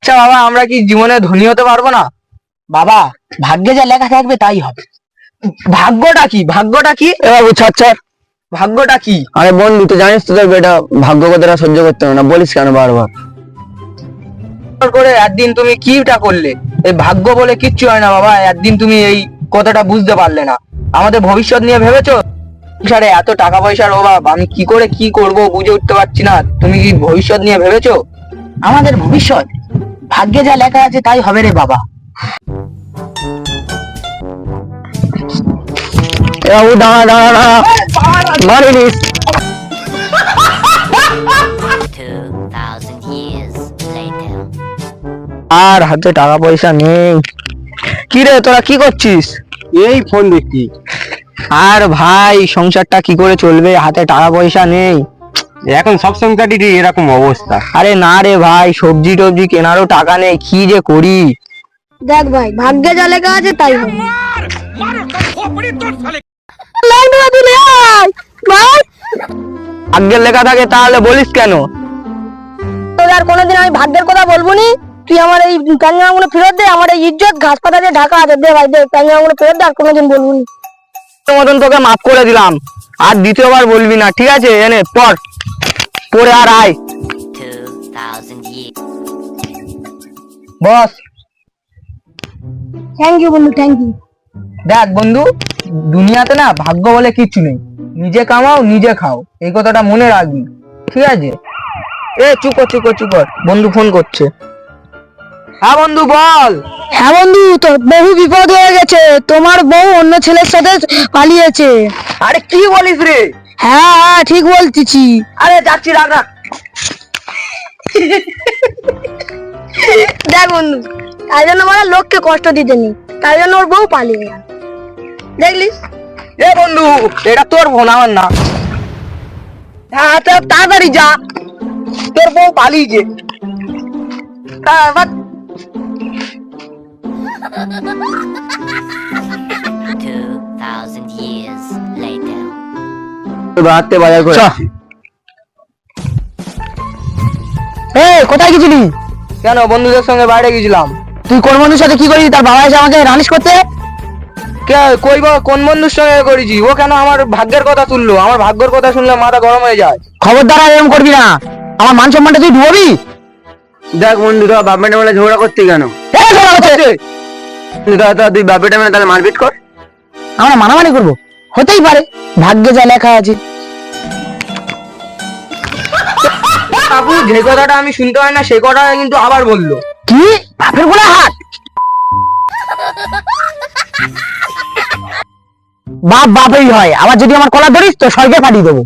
আচ্ছা বাবা, আমরা কি জীবনে ধনী হতে পারবো না? বাবা, ভাগ্যে যা লেখা থাকবে তাই হবে। ভাগ্যটা কি? ভাগ্যটা কি? এ বাবু ছাড় ছাড়। ভাগ্যটা কি? আরে বন্ধু, তুই জানিস তো তোর বেটা ভাগ্য কথাটা সহ্য করতে হবে না, বলিস কেন বারবার? করে একদিন তুমি কিটা করলে? এই ভাগ্য বলে কিচ্ছু হয় না বাবা। একদিন তুমি এই কথাটা বুঝতে পারলে না। আমাদের ভবিষ্যৎ নিয়ে ভেবেছো? সংসারে এত টাকা পয়সার অভাব, আমি কি করে কি করব বুঝে উঠতে পারছি না। তুমি কি ভবিষ্যৎ নিয়ে ভেবেছো? আমাদের ভবিষ্যৎ ভাগ্যে যা লেখা আছে তাই হবে রে বাবা। এ বাবু দাঁড়া দাঁড়া দাঁড়া, মারিনিস। 2000 years later. আর হাতে টাকা পয়সা নেই। কি রে, তোরা কি করছিস? এই ফোন দেখছি। আর ভাই, সংসারটা কি করে চলবে? হাতে টাকা পয়সা নেই। এখন সব সংখ্যাটিরই এরকম অবস্থা। আরে না রে ভাই, সবজি টবজি কেনারও টাকা নেই, কি যে করি। দেখ ভাই, ভাগ্যে যা লেখা আছে তাই হবে। ভাগ্যের লেখা থাকে তাহলে বলিস কেন? তোর আর কোনোদিন আমি ভাগ্যের কথা বলবো নি। তুই আমার এই প্যাঞ্জামাগুলো ফেরত দে। আমার এই ইজ্জত ঘাস পাতা দিয়ে ঢাকা আছে। দে ভাই, দে প্যাঞ্জামাগুলো ফেরত দে। আর কোনোদিন বলবো নি। তোর মতন তোকে মাফ করে দিলাম, আর দ্বিতীয়বার বলবি না, ঠিক আছে? এনে পড়, পড়ে আর আয়। 2000 years. বস, থ্যাংক ইউ বন্ধু, থ্যাংক ইউ। দেখ বন্ধু, দুনিয়াতে না ভাগ্য বলে কিচ্ছু নেই। নিজে কামাও, নিজে খাও, এই কথাটা মনে রাখবি, ঠিক আছে? এ চুপ কর, চুপ কর, চুপ কর, বন্ধু ফোন করছে। হ্যাঁ বন্ধু, বল। হ্যাঁ বন্ধু, তোর বহু বিপদ হয়ে গেছে। তোমার বউ অন্য ছেলের সাথে পালিয়েছে। আরে কি বলিস রে? হ্যাঁ হ্যাঁ, ঠিক বলতেছি। আরে যাচ্ছি, রাখ রাখ। দেখ বন্ধু, তাই জন্য বলে লোককে কষ্ট দিতে নেই, তাই জন্য ওর বউ পালিয়ে গেল। দেখলিস? এ বন্ধু, এটা তোর ফোন, আমার না। হ্যাঁ তাড়াতাড়ি যা, তোর বউ পালিয়েছে। হ্যাঁ, বাট 2000 years later. রাতে বাজার করে আসি। কোথায় গেছিলি? কেন, বন্ধুদের সঙ্গে বাইরে গেছিলাম। তুই কোন বন্ধুর সাথে কি করিস? তার বাবা এসে আমাকে রানিশ করতে। কই বা কোন বন্ধুর সঙ্গে করেছি? ও কেন আমার ভাগ্যের কথা তুললো? আমার ভাগ্যের কথা শুনলে মাথা গরম হয়ে যায়। খবরদার আর এরকম করবি না, আমার মান সম্মানটা তুই ডুববি। দেখ বন্ধু, তোরা বাপ বেটা মিলে ঝগড়া করতে কেন? তুই বাপ বেটা মিলে তাহলে মারপিট কর। আমরা মানামানি করবো? হতেই পারে, ভাগ্যে যা লেখা আছে। বাবু, যে কথাটা আমি শুনতে হয় না সেই কথাটা কিন্তু আবার বললো। কি? বাপের গোলা হাত? বাপ বাপই হয়, আবার যদি আমার কলা ধরিস তো স্বর্গে পাঠিয়ে দেবো।